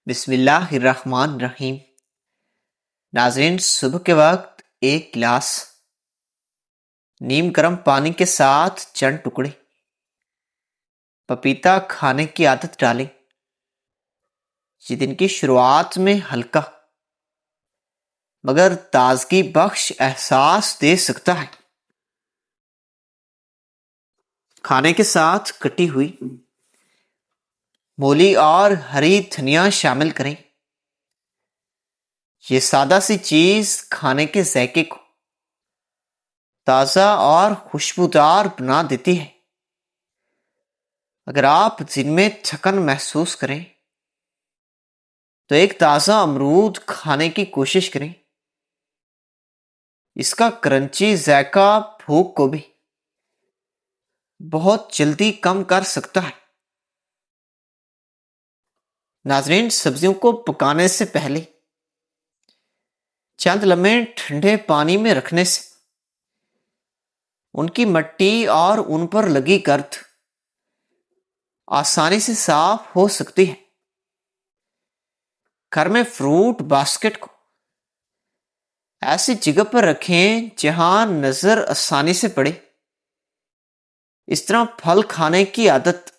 بسم اللہ الرحمن الرحیم۔ ناظرین، صبح کے وقت ایک گلاس نیم گرم پانی کے ساتھ چند ٹکڑے پپیتا کھانے کی عادت ڈالیں۔ یہ دن کی شروعات میں ہلکا مگر تازگی بخش احساس دے سکتا ہے۔ کھانے کے ساتھ کٹی ہوئی مولی اور ہری دھنیا شامل کریں۔ یہ سادہ سی چیز کھانے کے ذائقے کو تازہ اور خوشبودار بنا دیتی ہے۔ اگر آپ دن میں تھکن محسوس کریں تو ایک تازہ امرود کھانے کی کوشش کریں۔ اس کا کرنچی ذائقہ بھوک کو بھی بہت جلدی کم کر سکتا ہے۔ ناظرین، سبزیوں کو پکانے سے پہلے چند لمحے ٹھنڈے پانی میں رکھنے سے ان کی مٹی اور ان پر لگی گرد آسانی سے صاف ہو سکتی ہے۔ گھر میں فروٹ باسکٹ کو ایسی جگہ پر رکھیں جہاں نظر آسانی سے پڑے۔ اس طرح پھل کھانے کی عادت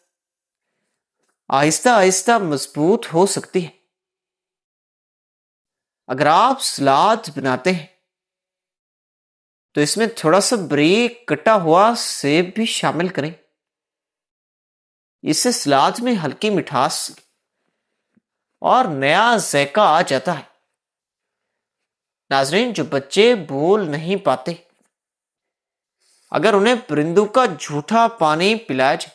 آہستہ آہستہ مضبوط ہو سکتی ہے۔ اگر آپ سلاد بناتے ہیں تو اس میں تھوڑا سا باریک کٹا ہوا سیب بھی شامل کریں۔ اس سے سلاد میں ہلکی مٹھاس اور نیا ذائقہ آ جاتا ہے۔ ناظرین، جو بچے بول نہیں پاتے، اگر انہیں پرندوں کا جھوٹا پانی پلایا جائے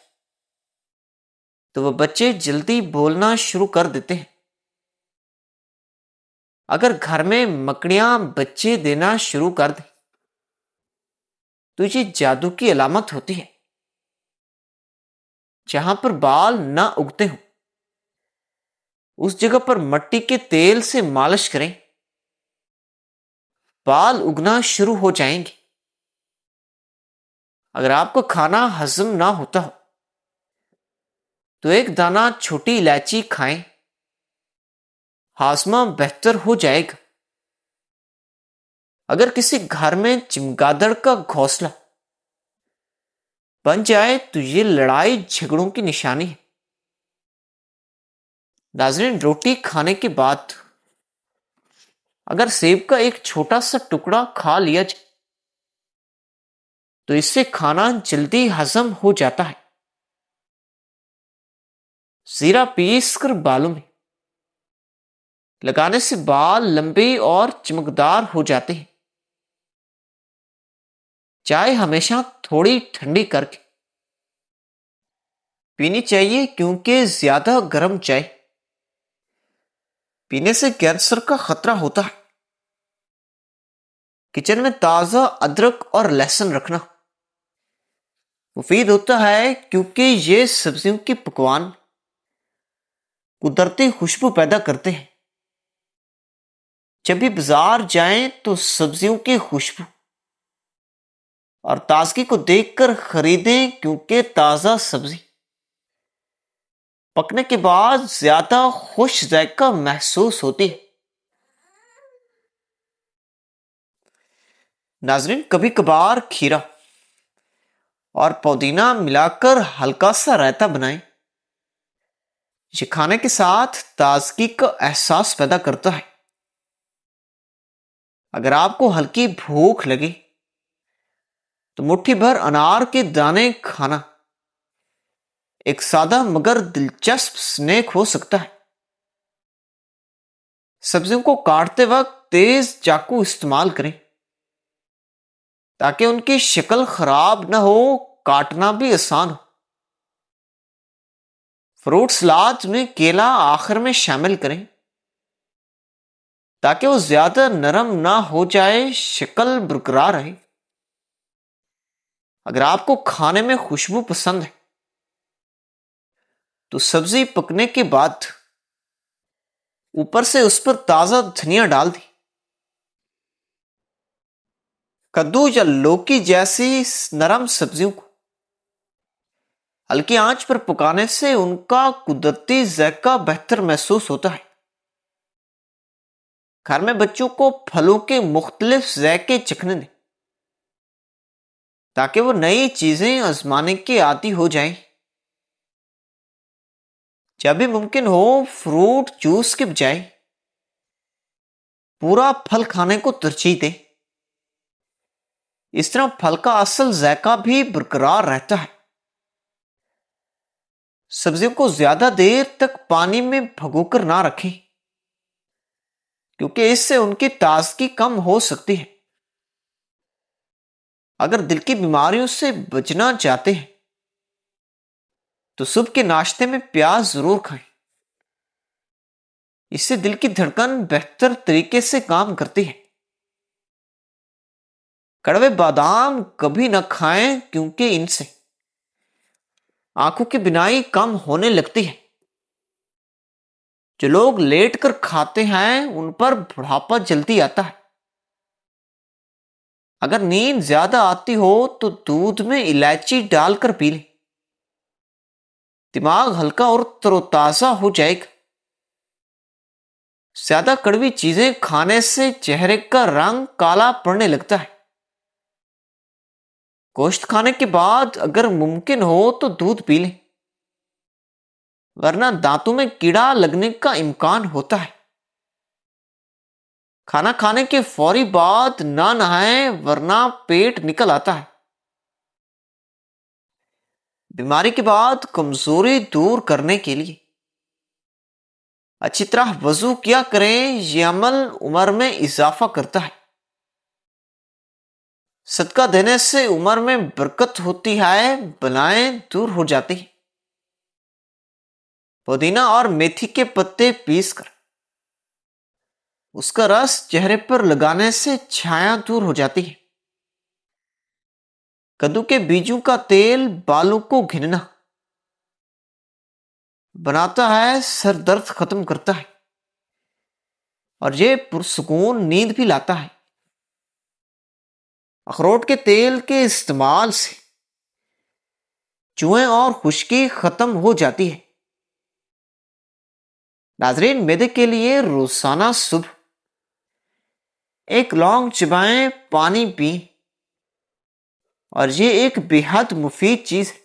تو وہ بچے جلدی بولنا شروع کر دیتے ہیں۔ اگر گھر میں مکڑیاں بچے دینا شروع کر دیں تو یہ جادو کی علامت ہوتی ہے۔ جہاں پر بال نہ اگتے ہوں اس جگہ پر مٹی کے تیل سے مالش کریں، بال اگنا شروع ہو جائیں گے۔ اگر آپ کو کھانا ہضم نہ ہوتا ہو تو ایک دانہ چھوٹی الائچی کھائیں، ہاضمہ بہتر ہو جائے گا۔ اگر کسی گھر میں چمگادڑ کا گھونسلہ بن جائے تو یہ لڑائی جھگڑوں کی نشانی ہے۔ ناظرین، روٹی کھانے کے بعد اگر سیب کا ایک چھوٹا سا ٹکڑا کھا لیا جائے تو اس سے کھانا جلدی ہضم ہو جاتا ہے۔ زیرہ پیس کر بالوں میں لگانے سے بال لمبے اور چمکدار ہو جاتے ہیں۔ چائے ہمیشہ تھوڑی ٹھنڈی کر کے پینی چاہیے، کیونکہ زیادہ گرم چائے پینے سے کینسر کا خطرہ ہوتا ہے۔ کچن میں تازہ ادرک اور لہسن رکھنا مفید ہوتا ہے، کیونکہ یہ سبزیوں کے پکوان قدرتی خوشبو پیدا کرتے ہیں۔ جب بھی بازار جائیں تو سبزیوں کی خوشبو اور تازگی کو دیکھ کر خریدیں، کیونکہ تازہ سبزی پکنے کے بعد زیادہ خوش ذائقہ محسوس ہوتی ہے۔ ناظرین، کبھی کبھار کھیرا اور پودینہ ملا کر ہلکا سا رائتا بنائیں۔ یہ کھانے کے ساتھ تازگی کا احساس پیدا کرتا ہے۔ اگر آپ کو ہلکی بھوک لگے تو مٹھی بھر انار کے دانے کھانا ایک سادہ مگر دلچسپ سنیک ہو سکتا ہے۔ سبزیوں کو کاٹتے وقت تیز چاقو استعمال کریں تاکہ ان کی شکل خراب نہ ہو، کاٹنا بھی آسان ہو۔ فروٹ سلاد میں کیلا آخر میں شامل کریں تاکہ وہ زیادہ نرم نہ ہو جائے، شکل برقرار رہے۔ اگر آپ کو کھانے میں خوشبو پسند ہے تو سبزی پکنے کے بعد اوپر سے اس پر تازہ دھنیا ڈال دیں۔ کدو یا لوکی جیسی نرم سبزیوں کو ہلکی آنچ پر پکانے سے ان کا قدرتی ذائقہ بہتر محسوس ہوتا ہے۔ گھر میں بچوں کو پھلوں کے مختلف ذائقے چکھنے دیں تاکہ وہ نئی چیزیں آزمانے کے عادی ہو جائیں۔ جب بھی ممکن ہو فروٹ جوس کے بجائے پورا پھل کھانے کو ترجیح دیں۔ اس طرح پھل کا اصل ذائقہ بھی برقرار رہتا ہے۔ سبزیوں کو زیادہ دیر تک پانی میں بھگو کر نہ رکھیں کیونکہ اس سے ان کی تازگی کم ہو سکتی ہے۔ اگر دل کی بیماریوں سے بچنا چاہتے ہیں تو صبح کے ناشتے میں پیاز ضرور کھائیں۔ اس سے دل کی دھڑکن بہتر طریقے سے کام کرتی ہے۔ کڑوے بادام کبھی نہ کھائیں کیونکہ ان سے آنکھوں کی بینائی کم ہونے لگتی ہے۔ جو لوگ لیٹ کر کھاتے ہیں ان پر بڑھاپا جلدی آتا ہے۔ اگر نیند زیادہ آتی ہو تو دودھ میں الائچی ڈال کر پی لیں، دماغ ہلکا اور تر و تازہ ہو جائے گا۔ زیادہ کڑوی چیزیں کھانے سے چہرے کا رنگ کالا پڑنے لگتا ہے۔ گوشت کھانے کے بعد اگر ممکن ہو تو دودھ پی لیں، ورنہ دانتوں میں کیڑا لگنے کا امکان ہوتا ہے۔ کھانا کھانے کے فوری بعد نہ نہائیں ورنہ پیٹ نکل آتا ہے۔ بیماری کے بعد کمزوری دور کرنے کے لیے اچھی طرح وضو کیا کریں، یہ عمل عمر میں اضافہ کرتا ہے۔ صدقہ دینے سے عمر میں برکت ہوتی ہے، بلائیں دور ہو جاتی ہیں۔ پودینہ اور میتھی کے پتے پیس کر اس کا رس چہرے پر لگانے سے چھایا دور ہو جاتی ہے۔ کدو کے بیجوں کا تیل بالوں کو گھننا بناتا ہے، سر درد ختم کرتا ہے اور یہ پرسکون نیند بھی لاتا ہے۔ اخروٹ کے تیل کے استعمال سے چوہے اور خشکی ختم ہو جاتی ہے۔ ناظرین، معدے کے لیے روزانہ صبح ایک لونگ چبائیں، پانی پئیں، اور یہ ایک بے حد مفید چیز ہے۔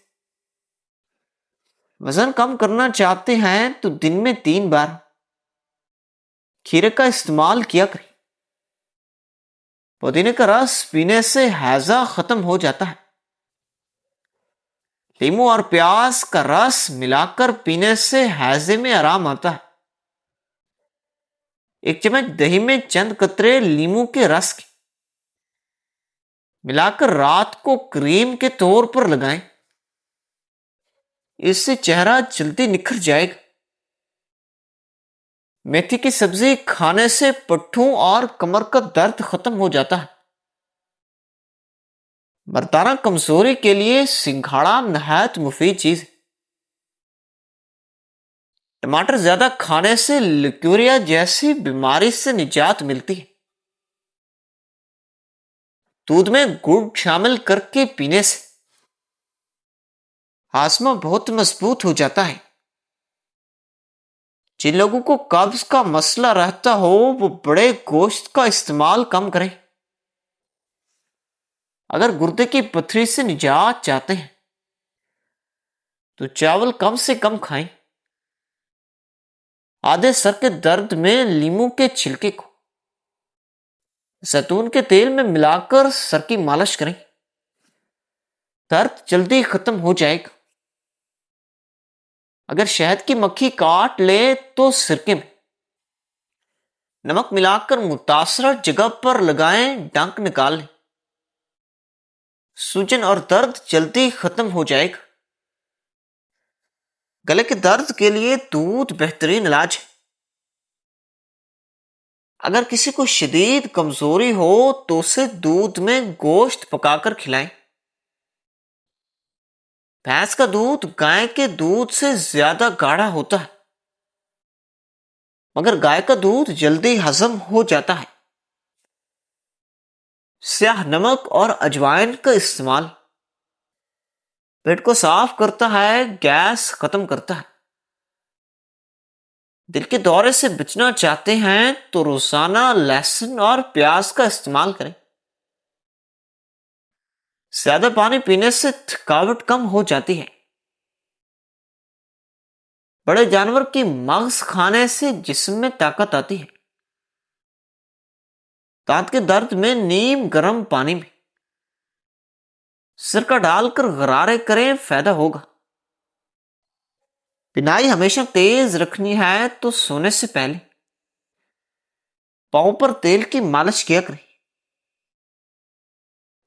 وزن کم کرنا چاہتے ہیں تو دن میں 3 بار کھیرے کا استعمال کیا کریں۔ پودینے کا رس پینے سے ہیضہ ختم ہو جاتا ہے۔ لیموں اور پیاز کا رس ملا کر پینے سے ہیضے میں آرام آتا ہے۔ 1 چمچ دہی میں چند قطرے لیموں کے رس کے ملا کر رات کو کریم کے طور پر لگائیں، اس سے چہرہ جلدی نکھر جائے گا۔ میتھی کی سبزی کھانے سے پٹھوں اور کمر کا درد ختم ہو جاتا ہے۔ مردانہ کمزوری کے لیے سنگھاڑا نہایت مفید چیز ہے۔ ٹماٹر زیادہ کھانے سے لیکوریا جیسی بیماری سے نجات ملتی ہے۔ دودھ میں گڑ شامل کر کے پینے سے ہاضمہ بہت مضبوط ہو جاتا ہے۔ جن لوگوں کو قبض کا مسئلہ رہتا ہو وہ بڑے گوشت کا استعمال کم کریں۔ اگر گردے کی پتھری سے نجات چاہتے ہیں تو چاول کم سے کم کھائیں۔ آدھے سر کے درد میں لیموں کے چھلکے کو زیتون کے تیل میں ملا کر سر کی مالش کریں، درد جلدی ختم ہو جائے گا۔ اگر شہد کی مکھی کاٹ لے تو سرکے میں نمک ملا کر متاثرہ جگہ پر لگائیں، ڈنک نکال لیں، سوجن اور درد جلدی ختم ہو جائے گا۔ گلے کے درد کے لیے دودھ بہترین علاج ہے۔ اگر کسی کو شدید کمزوری ہو تو اسے دودھ میں گوشت پکا کر کھلائیں۔ بھینس کا دودھ گائے کے دودھ سے زیادہ گاڑھا ہوتا ہے، مگر گائے کا دودھ جلدی ہضم ہو جاتا ہے۔ سیاہ نمک اور اجوائن کا استعمال پیٹ کو صاف کرتا ہے، گیس ختم کرتا ہے۔ دل کے دورے سے بچنا چاہتے ہیں تو روزانہ لہسن اور پیاز کا استعمال کریں۔ زیادہ پانی پینے سے تھکاوٹ کم ہو جاتی ہے۔ بڑے جانور کی مغز کھانے سے جسم میں طاقت آتی ہے۔ دانت کے درد میں نیم گرم پانی میں سرکہ ڈال کر غرارے کریں، فائدہ ہوگا۔ بینائی ہمیشہ تیز رکھنی ہے تو سونے سے پہلے پاؤں پر تیل کی مالش کیا کریں۔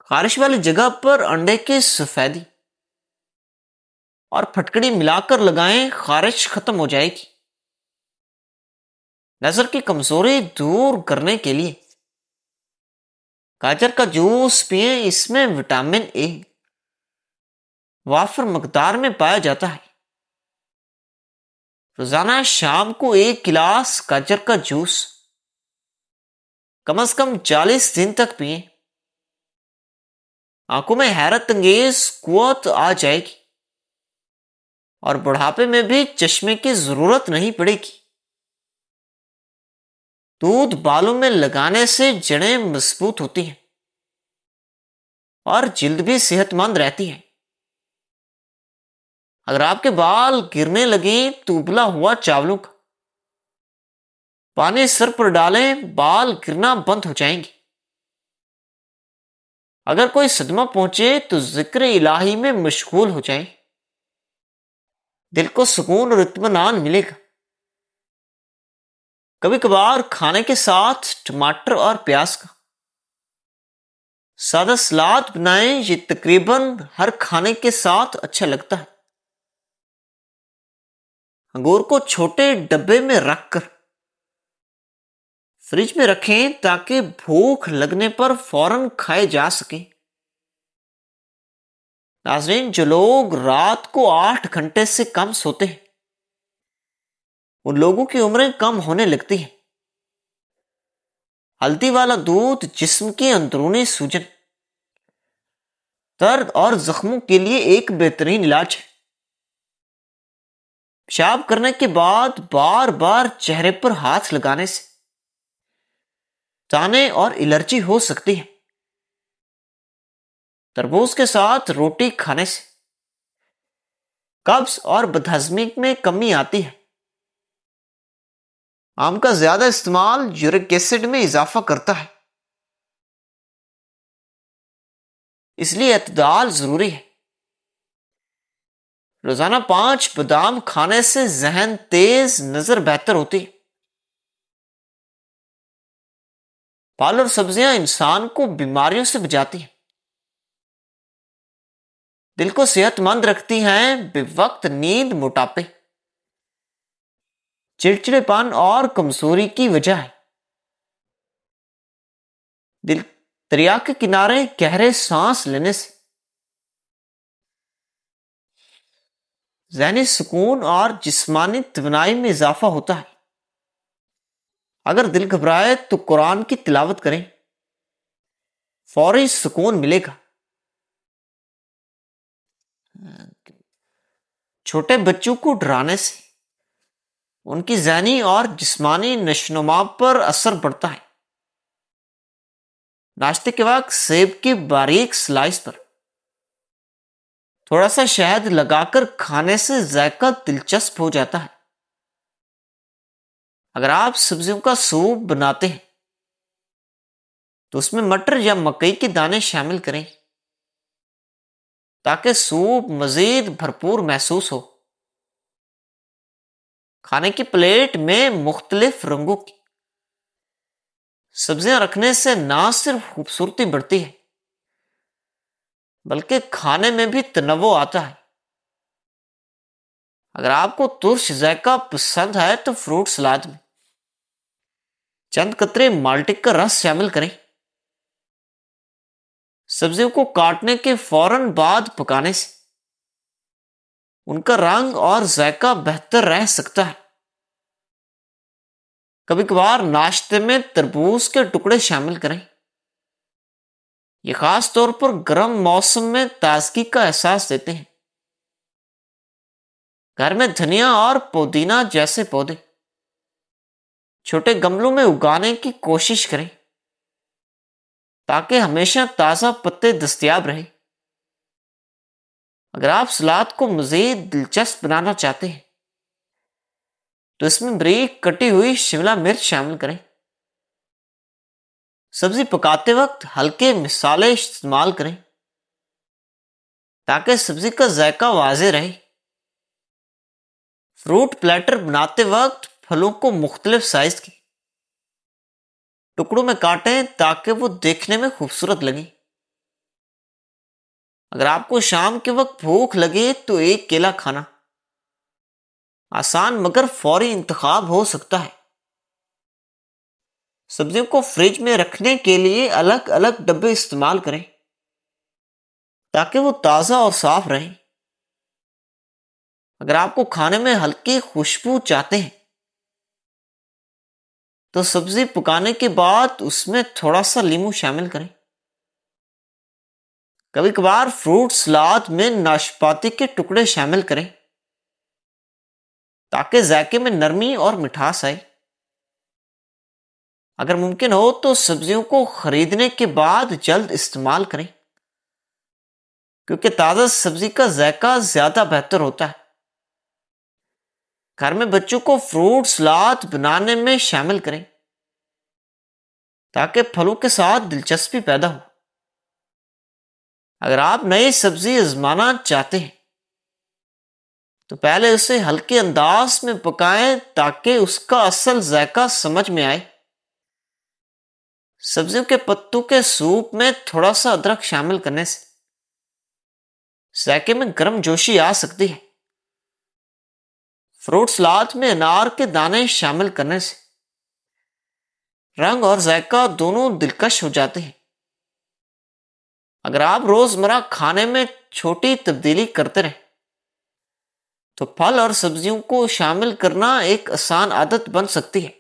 خارش والی جگہ پر انڈے کی سفیدی اور پھٹکڑی ملا کر لگائیں، خارش ختم ہو جائے گی۔ نظر کی کمزوری دور کرنے کے لیے گاجر کا جوس پئیں، اس میں وٹامن اے وافر مقدار میں پایا جاتا ہے۔ روزانہ شام کو 1 گلاس گاجر کا جوس کم از کم 40 دن تک پئیں۔ آنکھوں میں حیرت انگیز قوت آ جائے گی اور بڑھاپے میں بھی چشمے کی ضرورت نہیں پڑے گی۔ دودھ بالوں میں لگانے سے جڑیں مضبوط ہوتی ہیں اور جلد بھی صحت مند رہتی ہے۔ اگر آپ کے بال گرنے لگیں تو ابلا ہوا چاولوں کا پانی سر پر ڈالیں، بال گرنا بند ہو جائیں گے۔ اگر کوئی صدمہ پہنچے تو ذکر الہی میں مشغول ہو جائیں، دل کو سکون اور اطمینان ملے گا۔ کبھی کبھار کھانے کے ساتھ ٹماٹر اور پیاز کا سادہ سلاد بنائیں، یہ تقریباً ہر کھانے کے ساتھ اچھا لگتا ہے۔ انگور کو چھوٹے ڈبے میں رکھ کر فریج میں رکھیں تاکہ بھوک لگنے پر فوراً کھائے جا سکیں۔ ناظرین، جو لوگ رات کو 8 گھنٹے سے کم سوتے ہیں ان لوگوں کی عمریں کم ہونے لگتی ہیں۔ ہلدی والا دودھ جسم کی اندرونی سوجن، درد اور زخموں کے لیے ایک بہترین علاج ہے۔ پیشاب کرنے کے بعد بار بار چہرے پر ہاتھ لگانے سے دانے اور الرجی ہو سکتی ہے۔ تربوز کے ساتھ روٹی کھانے سے قبض اور بدہضمی میں کمی آتی ہے۔ آم کا زیادہ استعمال یورک ایسڈ میں اضافہ کرتا ہے، اس لیے اعتدال ضروری ہے۔ روزانہ 5 بادام کھانے سے ذہن تیز، نظر بہتر ہوتی ہے۔ پھل اور سبزیاں انسان کو بیماریوں سے بچاتی ہیں، دل کو صحت مند رکھتی ہیں۔ بے وقت نیند موٹاپے، چڑچڑے پن اور کمزوری کی وجہ ہے۔ دریا کے کنارے گہرے سانس لینے سے ذہنی سکون اور جسمانی توانائی میں اضافہ ہوتا ہے۔ اگر دل گھبرائے تو قرآن کی تلاوت کریں، فوری سکون ملے گا۔ چھوٹے بچوں کو ڈرانے سے ان کی ذہنی اور جسمانی نشوونما پر اثر پڑتا ہے۔ ناشتے کے وقت سیب کی باریک سلائس پر تھوڑا سا شہد لگا کر کھانے سے ذائقہ دلچسپ ہو جاتا ہے۔ اگر آپ سبزیوں کا سوپ بناتے ہیں تو اس میں مٹر یا مکئی کے دانے شامل کریں تاکہ سوپ مزید بھرپور محسوس ہو۔ کھانے کی پلیٹ میں مختلف رنگوں کی سبزیاں رکھنے سے نہ صرف خوبصورتی بڑھتی ہے بلکہ کھانے میں بھی تنوع آتا ہے۔ اگر آپ کو ترش ذائقہ پسند ہے تو فروٹ سلاد میں چند قطرے مالٹک کا رس شامل کریں۔ سبزیوں کو کاٹنے کے فوراً بعد پکانے سے ان کا رنگ اور ذائقہ بہتر رہ سکتا ہے۔ کبھی کبھار ناشتے میں تربوز کے ٹکڑے شامل کریں، یہ خاص طور پر گرم موسم میں تازگی کا احساس دیتے ہیں۔ گھر میں دھنیا اور پودینہ جیسے پودے چھوٹے گملوں میں اگانے کی کوشش کریں تاکہ ہمیشہ تازہ پتے دستیاب رہیں۔ اگر آپ سلاد کو مزید دلچسپ بنانا چاہتے ہیں تو اس میں باریک کٹی ہوئی شملہ مرچ شامل کریں۔ سبزی پکاتے وقت ہلکے مصالحے استعمال کریں تاکہ سبزی کا ذائقہ واضح رہے۔ فروٹ پلیٹر بناتے وقت پھلوں کو مختلف سائز کے ٹکڑوں میں کاٹیں تاکہ وہ دیکھنے میں خوبصورت لگیں۔ اگر آپ کو شام کے وقت بھوک لگے تو ایک کیلا کھانا آسان مگر فوری انتخاب ہو سکتا ہے۔ سبزیوں کو فریج میں رکھنے کے لیے الگ الگ ڈبے استعمال کریں تاکہ وہ تازہ اور صاف رہیں۔ اگر آپ کو کھانے میں ہلکی خوشبو چاہتے ہیں تو سبزی پکانے کے بعد اس میں تھوڑا سا لیموں شامل کریں۔ کبھی کبھار فروٹ سلاد میں ناشپاتی کے ٹکڑے شامل کریں تاکہ ذائقے میں نرمی اور مٹھاس آئے۔ اگر ممکن ہو تو سبزیوں کو خریدنے کے بعد جلد استعمال کریں کیونکہ تازہ سبزی کا ذائقہ زیادہ بہتر ہوتا ہے۔ گھر میں بچوں کو فروٹ سلاد بنانے میں شامل کریں تاکہ پھلوں کے ساتھ دلچسپی پیدا ہو۔ اگر آپ نئی سبزی آزمانا چاہتے ہیں تو پہلے اسے ہلکے انداز میں پکائیں تاکہ اس کا اصل ذائقہ سمجھ میں آئے۔ سبزیوں کے پتوں کے سوپ میں تھوڑا سا ادرک شامل کرنے سے ذائقے میں گرم جوشی آ سکتی ہے۔ فروٹ سلاد میں انار کے دانے شامل کرنے سے رنگ اور ذائقہ دونوں دلکش ہو جاتے ہیں۔ اگر آپ روزمرہ کھانے میں چھوٹی تبدیلی کرتے رہیں تو پھل اور سبزیوں کو شامل کرنا ایک آسان عادت بن سکتی ہے۔